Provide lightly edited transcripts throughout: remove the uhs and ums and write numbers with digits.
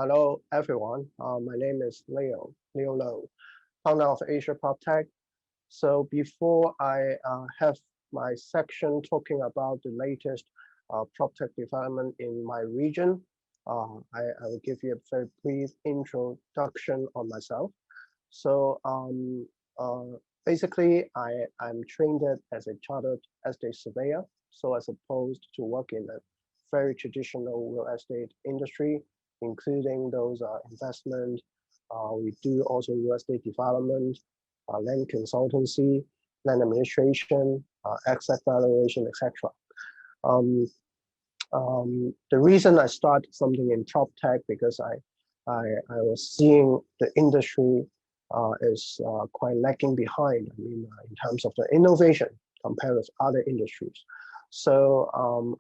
Hello, everyone. My name is Leo Low, founder of Asia PropTech. So before I have my section talking about the latest PropTech development in my region, I will give you a very brief introduction on myself. So basically, I'm trained as a chartered estate surveyor. So as opposed to work in a very traditional real estate industry, including those investment. We do also real estate development, land consultancy, land administration, asset valuation, etc. Um, the reason I started something in PropTech because I was seeing the industry is quite lagging behind. I mean, in terms of the innovation compared with other industries. So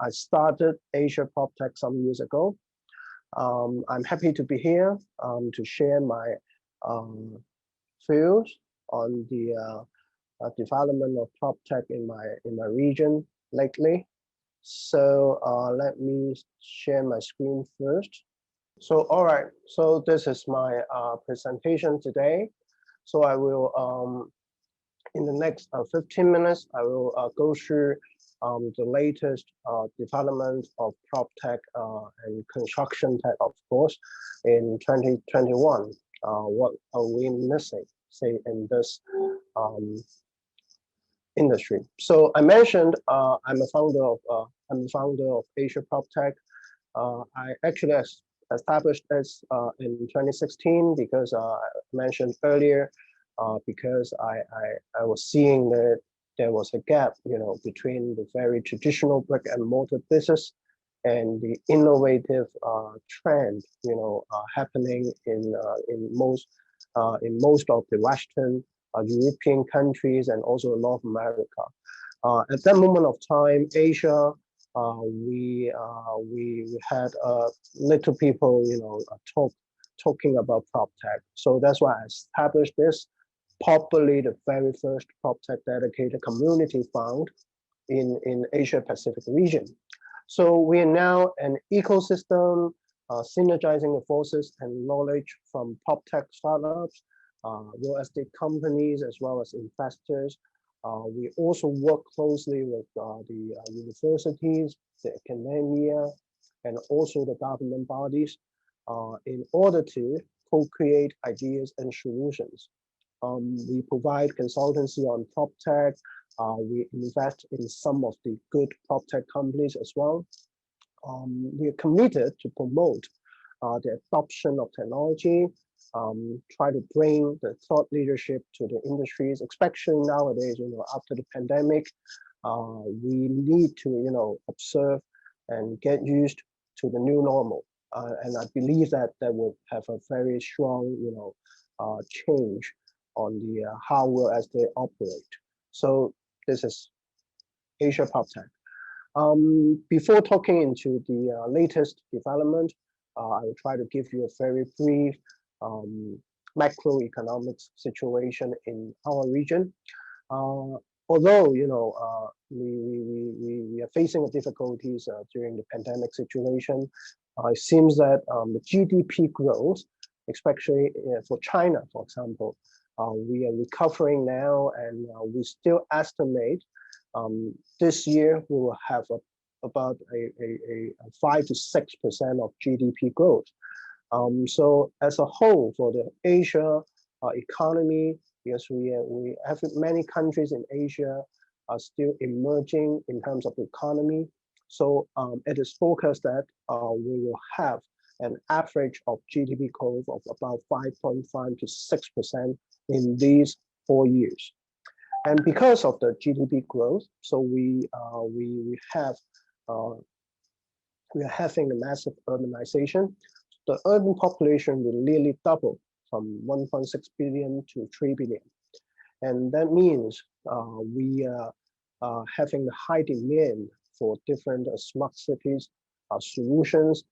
I started Asia PropTech some years ago. I'm happy to be here to share my views on the development of PropTech in my region lately. So let me share my screen first. So all right, so this is my presentation today. So I will in the next 15 minutes, I will go through the latest development of PropTech and construction tech, of course, in 2021. What are we missing, say, in this industry? So I mentioned I'm the founder of Asia PropTech. I actually established this in 2016 because I mentioned earlier. Because I was seeing that there was a gap, between the very traditional brick and mortar business and the innovative trend, happening in most of the Western European countries and also North America. At that moment of time, Asia, we had little people, talking about PropTech. So that's why I established this. Probably the very first PropTech dedicated community found in Asia Pacific region. So we are now an ecosystem synergizing the forces and knowledge from PropTech startups, real estate companies, as well as investors. We also work closely with the universities, the academia, and also the government bodies in order to co-create ideas and solutions. We provide consultancy on PropTech. We invest in some of the good PropTech companies as well. We are committed to promote the adoption of technology, try to bring the thought leadership to the industries, especially nowadays, after the pandemic. We need to, observe and get used to the new normal. And I believe that will have a very strong, change on the how well as they operate. So this is Asia PropTech. Before talking into the latest development, I will try to give you a very brief macroeconomic situation in our region. Although we are facing difficulties during the pandemic situation, it seems that the GDP growth, especially for China, for example, we are recovering now, and we still estimate this year we will have about a 5 to 6% of GDP growth. So as a whole, for the Asia economy, yes, we have many countries in Asia are still emerging in terms of the economy. So it is forecast that we will have an average of GDP growth of about 5.5 to 6% in these 4 years. And because of the GDP growth, so we are having a massive urbanization. The urban population will nearly double from 1.6 billion to 3 billion. And that means we are having a high demand for different smart cities solutions,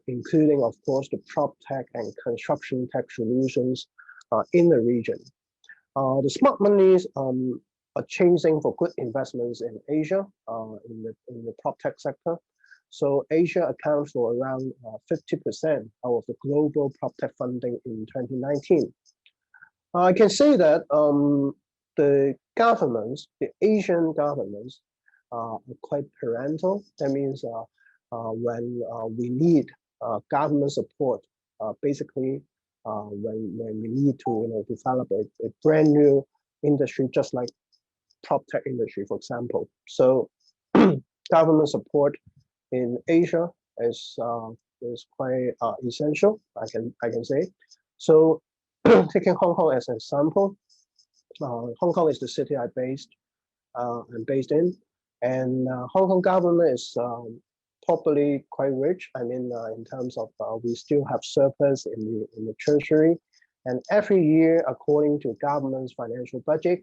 including, of course, the PropTech and construction tech solutions in the region. The smart monies are chasing for good investments in Asia in the PropTech sector. So Asia accounts for around 50% of the global PropTech funding in 2019. I can say that the governments, the Asian governments, are quite parental. That means when we need government support, basically when we need to develop a brand new industry, just like PropTech industry, for example. So government support in Asia is quite essential. I can say. So taking Hong Kong as an example, Hong Kong is the city I'm based in, and Hong Kong government is probably quite rich. I mean, in terms of we still have surplus in the treasury, and every year, according to government's financial budget,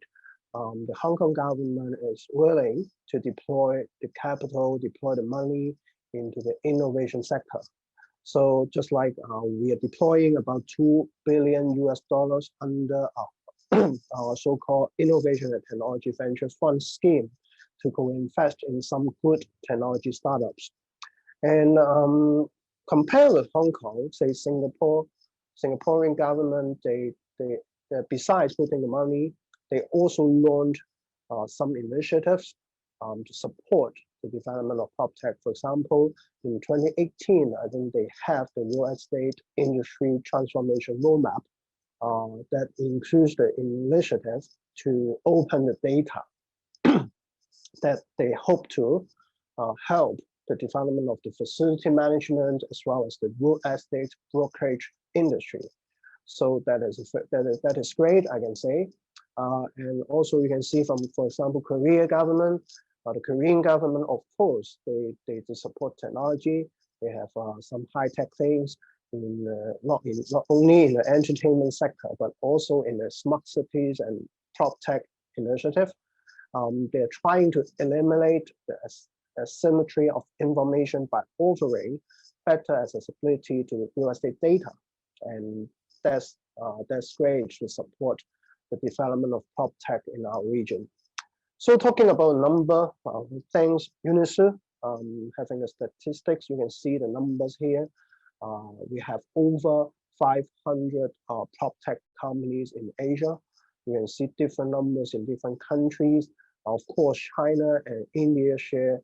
the Hong Kong government is willing to deploy the capital, deploy the money into the innovation sector. So just like we are deploying about $2 billion under our so-called Innovation and Technology Ventures Fund scheme to go invest in some good technology startups. And compared with Hong Kong, say Singaporean government, they besides putting the money, they also launched some initiatives to support the development of PropTech. For example, in 2018, I think they have the real estate industry transformation roadmap that includes the initiative to open the data that they hope to help the development of the facility management as well as the real estate brokerage industry. So that is great, I can say. And also you can see from, for example, Korea government, the Korean government, of course, they support technology. They have some high-tech things, not only in the entertainment sector, but also in the smart cities and PropTech initiative. They're trying to eliminate the asymmetry of information by offering better accessibility to the real estate data. And that's great to support the development of PropTech in our region. So talking about number of things, UNISU, having the statistics, you can see the numbers here. We have over 500 PropTech companies in Asia. You can see different numbers in different countries. Of course, China and India share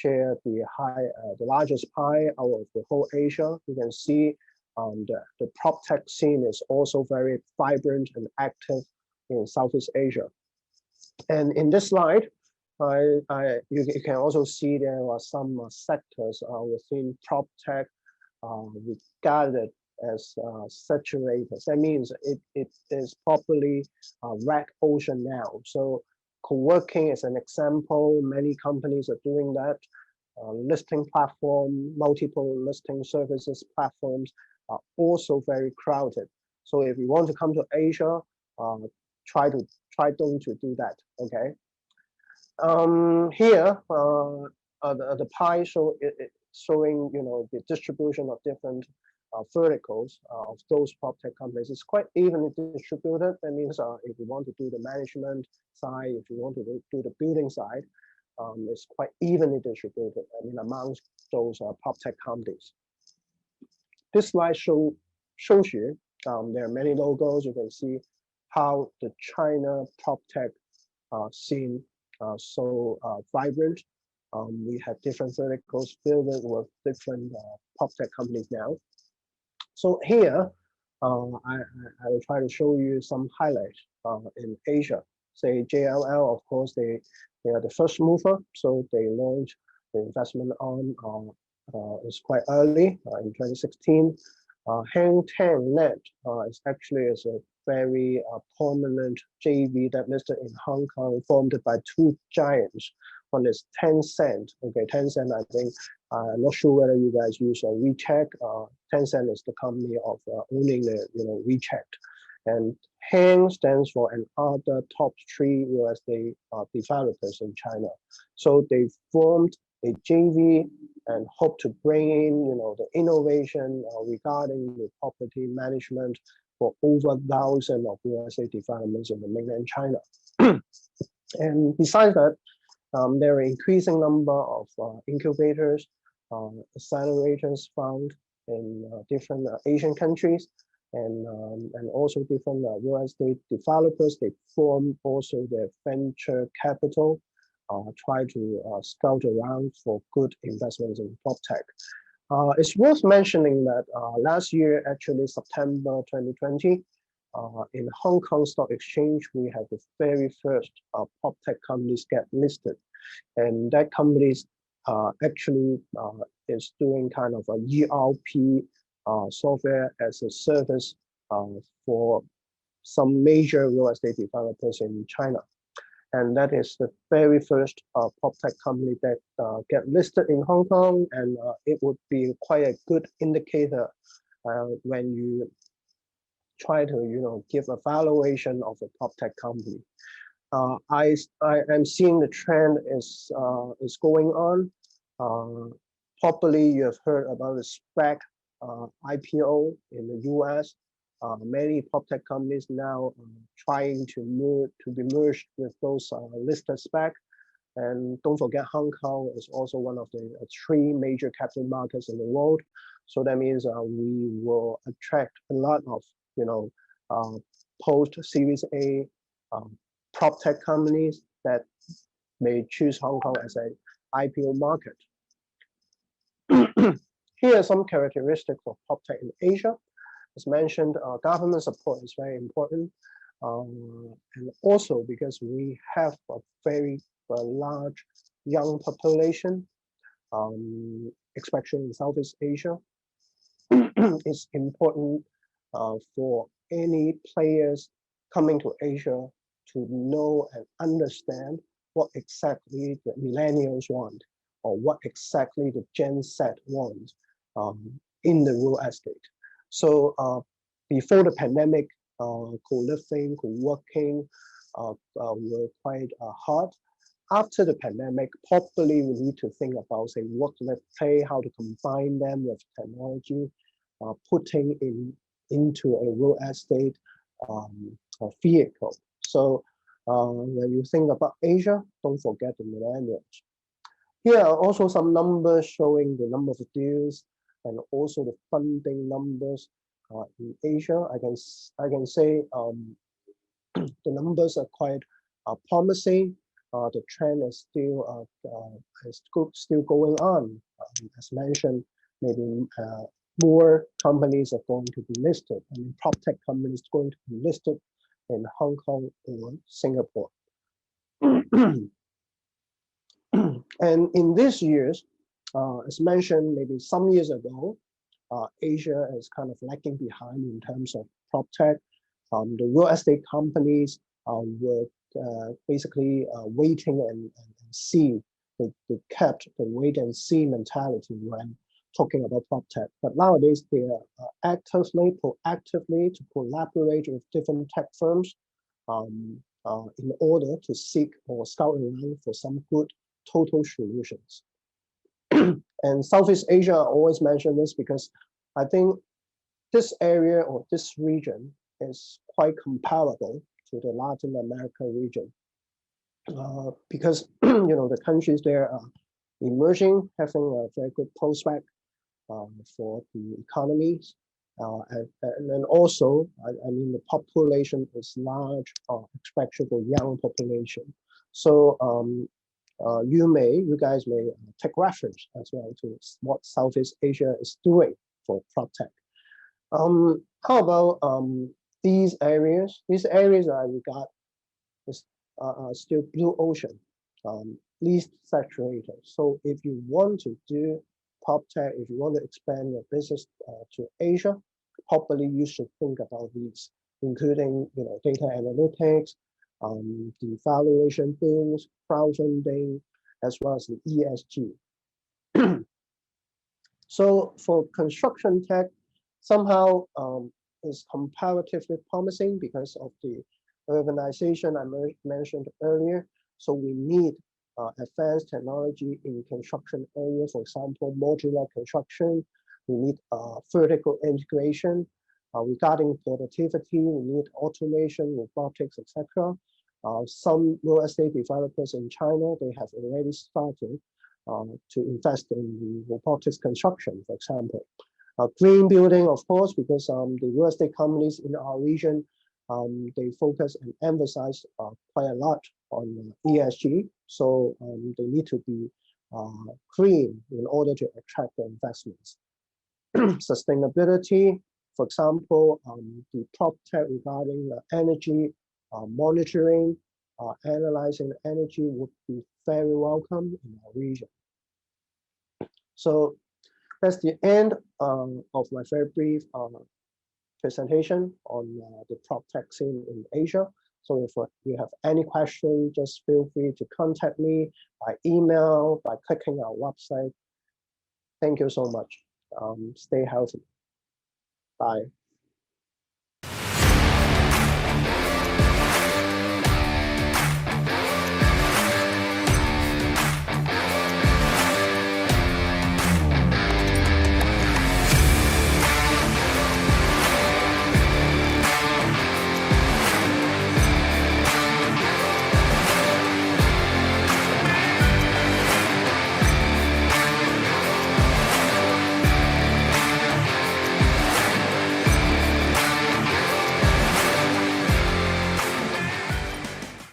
the largest pie out of the whole Asia. You can see the PropTech scene is also very vibrant and active in Southeast Asia. And in this slide, you can also see there are some sectors within PropTech regarded as saturated. That means it is probably a red ocean now. So co-working is an example. Many companies are doing that. Listing platform, multiple listing services platforms are also very crowded. So if you want to come to Asia, try to do that. Okay. Here the pie showing the distribution of different verticals of those PropTech companies. It's quite evenly distributed. That means if you want to do the management side, if you want to do the building side, it's quite evenly distributed. I mean, amongst those PropTech companies. This slide shows you there are many logos. You can see how the China PropTech scene so vibrant. We have different verticals filled with different PropTech companies now. So here, I will try to show you some highlights in Asia. Say JLL, of course, they are the first mover, so they launched the investment on is quite early in 2016. Hang Ten Net is actually a very prominent JV that listed in Hong Kong, formed by two giants. One is Tencent. Okay, Tencent, I think, I'm not sure whether you guys use WeChat. Tencent is the company of owning the WeChat. And Hang stands for another top 3 real estate developers in China. So they formed a JV and hope to bring in the innovation regarding the property management for over 1,000 of real estate developments in the mainland China. And besides that, there are increasing number of incubators accelerators found in different Asian countries, and also different real estate developers. They form also their venture capital, try to scout around for good investments in PropTech. It's worth mentioning that last year, actually September 2020, in Hong Kong Stock Exchange, we had the very first PropTech companies get listed, and that companies actually is doing kind of a ERP software as a service for some major real estate developers in China. And that is the very first PropTech company that get listed in Hong Kong, and it would be quite a good indicator when you try to give a valuation of a PropTech company. I am seeing the trend is going on. Probably you have heard about the SPAC IPO in the US. Many PropTech companies now trying to be merged with those listed SPAC. And don't forget, Hong Kong is also one of the 3 major capital markets in the world. So that means we will attract a lot of post Series A PropTech companies that may choose Hong Kong as an IPO market. Here are some characteristics of PropTech in Asia. As mentioned, government support is very important. And also because we have a very large young population, especially in Southeast Asia, it's important for any players coming to Asia to know and understand what exactly the millennials want, or what exactly the Gen Z want in the real estate. So before the pandemic, co-living, co-working were quite hard. After the pandemic, probably we need to think about, say, work, live, play, how to combine them with technology, putting into a real estate vehicle. So when you think about Asia, don't forget the millennials. Here are also some numbers showing the number of deals and also the funding numbers in Asia. I can say the numbers are quite promising. The trend is still going on. As mentioned, maybe more companies are going to be listed. I mean, PropTech companies going to be listed in Hong Kong or Singapore. And in these years, as mentioned, maybe some years ago, Asia is kind of lagging behind in terms of PropTech. The real estate companies were basically waiting and see. They kept the wait and see mentality when talking about PropTech. But nowadays, they are proactively to collaborate with different tech firms in order to seek or scout around for some good total solutions. And Southeast Asia, I always mention this because I think this area or this region is quite comparable to the Latin America region, because the countries there are emerging, having a very good prospect for the economies, and then also, I mean, the population is large, especially for young population. So you guys may take reference as well to what Southeast Asia is doing for PropTech. How about these areas? These areas I regard as still blue ocean, least saturated. So if you want to do PropTech, if you want to expand your business to Asia, probably you should think about these, including data analytics, the valuation tools, crowdfunding, as well as the ESG. So for construction tech, somehow is comparatively promising because of the urbanization I mentioned earlier. So we need advanced technology in construction areas, for example, modular construction. We need vertical integration. Regarding productivity, we need automation, robotics, etc. Some real estate developers in China, they have already started to invest in the robotics construction, for example. Green building, of course, because the real estate companies in our region, they focus and emphasize quite a lot on ESG. So they need to be green in order to attract the investments. Sustainability, for example, the PropTech regarding energy monitoring, analyzing energy would be very welcome in our region. So that's the end of my very brief presentation on the PropTech scene in Asia. So if you have any question, just feel free to contact me by email, by clicking our website. Thank you so much. Stay healthy. Bye.